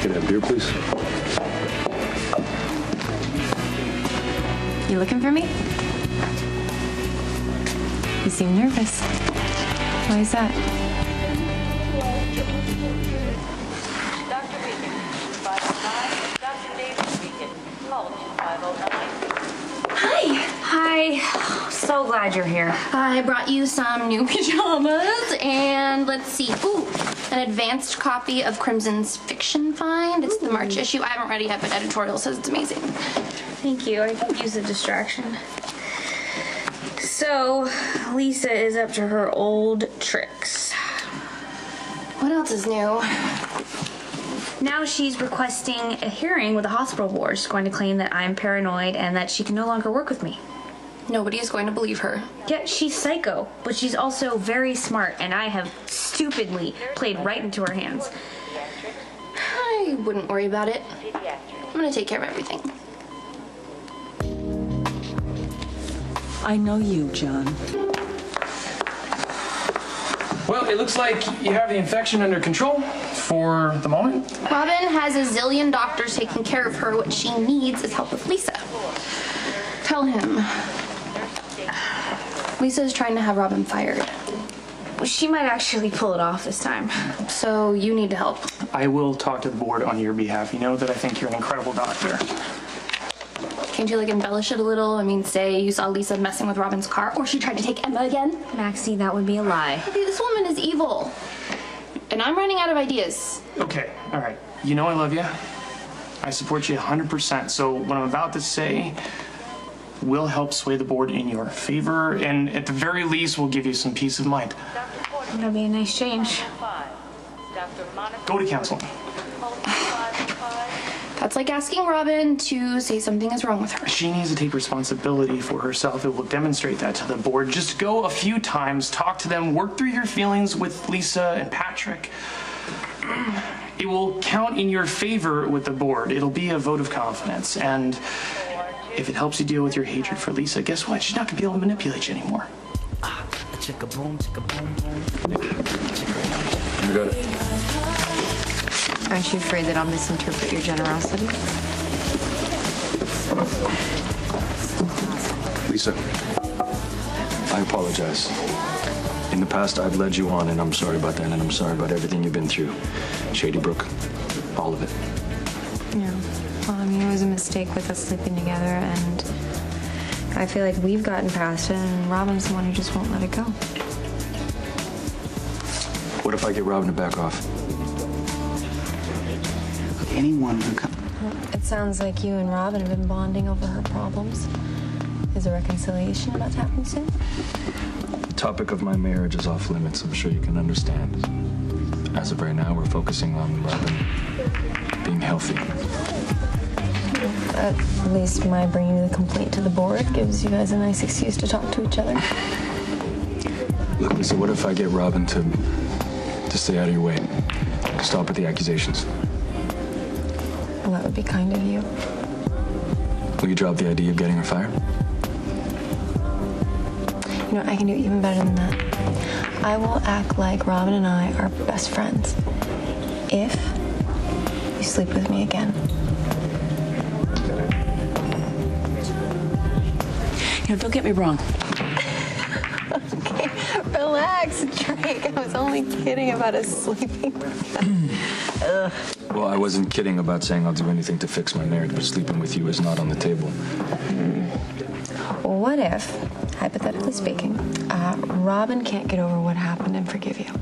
Can I have beer, please? You looking for me? You seem nervous. Why is that? Dr. Beacon, 509. Dr. David Beacon, Mulch, 509. Hi. Hi. So glad you're here. I brought you some new pajamas and let's see. Ooh, an advanced copy of Crimson's fiction find. It's the March issue. I haven't read it yet, but editorial says it's amazing. Thank you. I could use a distraction. So, Lisa is up to her old tricks. What else is new? Now she's requesting a hearing with the hospital board. She's going to claim that I'm paranoid and that she can no longer work with me. Nobody is going to believe her. Yeah, she's psycho, but she's also very smart, and I have stupidly played right into her hands. I wouldn't worry about it. I'm gonna take care of everything. I know you, John. Well, it looks like you have the infection under control for the moment. Robin has a zillion doctors taking care of her. What she needs is help with Lisa. Tell him. Lisa's trying to have Robin fired. She might actually pull it off this time. So you need to help. I will talk to the board on your behalf. You know that I think you're an incredible doctor. Can't you like embellish it a little? I mean, say you saw Lisa messing with Robin's car, or she tried to take Emma again. Maxie, that would be a lie. Okay, this woman is evil. And I'm running out of ideas. Okay, all right. You know I love you. I support you 100%. So what I'm about to say will help sway the board in your favor, and at the very least, will give you some peace of mind. That'd be a nice change. Go to council. That's like asking Robin to say something is wrong with her. She needs to take responsibility for herself. It will demonstrate that to the board. Just go a few times, talk to them, work through your feelings with Lisa and Patrick. It will count in your favor with the board. It'll be a vote of confidence. And if it helps you deal with your hatred for Lisa, guess what? She's not going to be able to manipulate you anymore. You got it. Aren't you afraid that I'll misinterpret your generosity? Lisa, I apologize. In the past, I've led you on, and I'm sorry about that, and I'm sorry about everything you've been through. Shady Brook, all of it. Yeah. Well, I mean, it was a mistake with us sleeping together, and I feel like we've gotten past it, and Robin's the one who just won't let it go. What if I get Robin to back off? Anyone who comes. It sounds like you and Robin have been bonding over her problems. Is a reconciliation about to happen soon? The topic of my marriage is off limits, I'm sure you can understand. As of right now, we're focusing on Robin being healthy. At least my bringing the complaint to the board gives you guys a nice excuse to talk to each other. Look, Lisa, what if I get Robin to stay out of your way? To stop with the accusations? Well, that would be kind of you. Will you drop the idea of getting her fired? You know, I can do even better than that. I will act like Robin and I are best friends. If you sleep with me again. You know, don't get me wrong. Okay, relax, Drake. I was only kidding about us sleeping. Well, I wasn't kidding about saying I'll do anything to fix my marriage, but sleeping with you is not on the table. Well, what if, hypothetically speaking, Robin can't get over what happened and forgive you?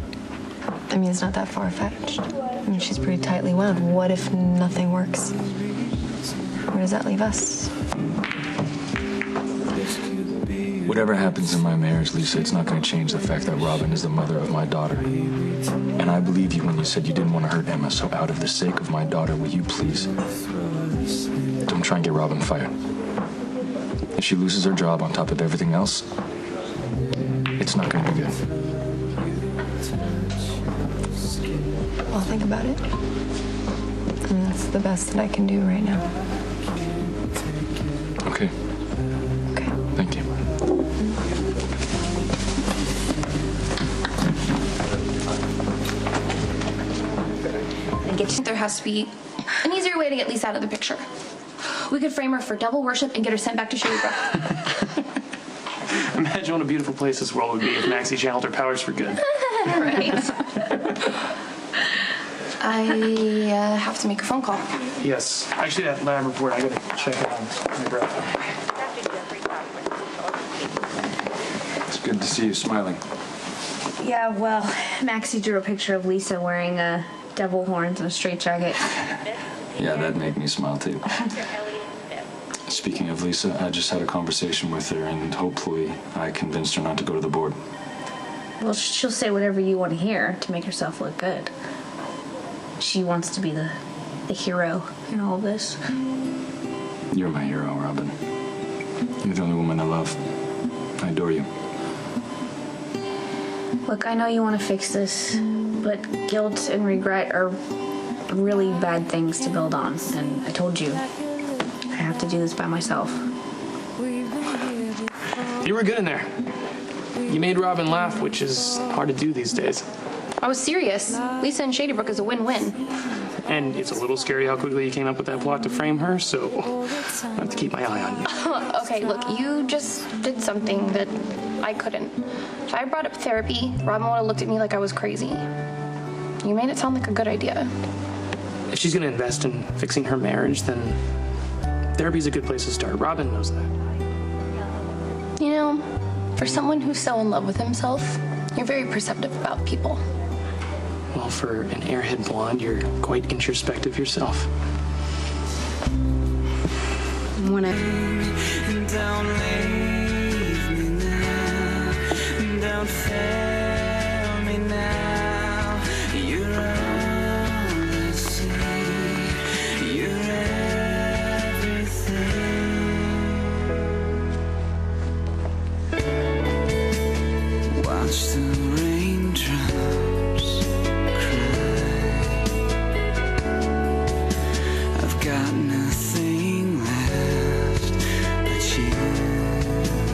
I mean, it's not that far-fetched. I mean, she's pretty tightly wound. What if nothing works? Where does that leave us? Whatever happens in my marriage, Lisa, it's not going to change the fact that Robin is the mother of my daughter. And I believe you when you said you didn't want to hurt Emma, so out of the sake of my daughter, will you please don't try and get Robin fired. If she loses her job on top of everything else, it's not going to be good. I'll think about it. And that's the best that I can do right now. Okay. Okay. Thank you. There has to be way to get Lisa out of the picture. We could frame her for devil worship and get her sent back to Shady Brook. Imagine what a beautiful place this world would be if Maxie channeled her powers for good. Right. I have to make a phone call. Yes. Actually, that lab report, I gotta check it on my breath. Dr. Jeffrey Cochran. It's good to see you smiling. Yeah, well, Maxie drew a picture of Lisa wearing devil horns and a straitjacket. Yeah, that'd make me smile too. Dr. Elliot Smith. Speaking of Lisa, I just had a conversation with her, and hopefully I convinced her not to go to the board. Well, she'll say whatever you want to hear to make herself look good. She wants to be the hero in all of this. You're my hero, Robin. You're the only woman I love. I adore you. Look, I know you want to fix this, but guilt and regret are really bad things to build on. And I told you, I have to do this by myself. You were good in there. You made Robin laugh, which is hard to do these days. I was serious. Lisa and Shady Brook is a win-win. And it's a little scary how quickly you came up with that plot to frame her, so I have to keep my eye on you. Okay, look, you just did something that I couldn't. If I brought up therapy, Robin would have looked at me like I was crazy. You made it sound like a good idea. If she's gonna invest in fixing her marriage, then therapy's a good place to start. Robin knows that. You know, for someone who's so in love with himself, you're very perceptive about people. Well, for an airhead blonde, you're quite introspective yourself. When Don't leave me now. Don't fail me now. You're all I see. You're everything. Watch the raindrops cry. I've got nothing left but you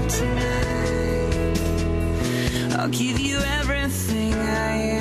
tonight. I'll give you everything I am.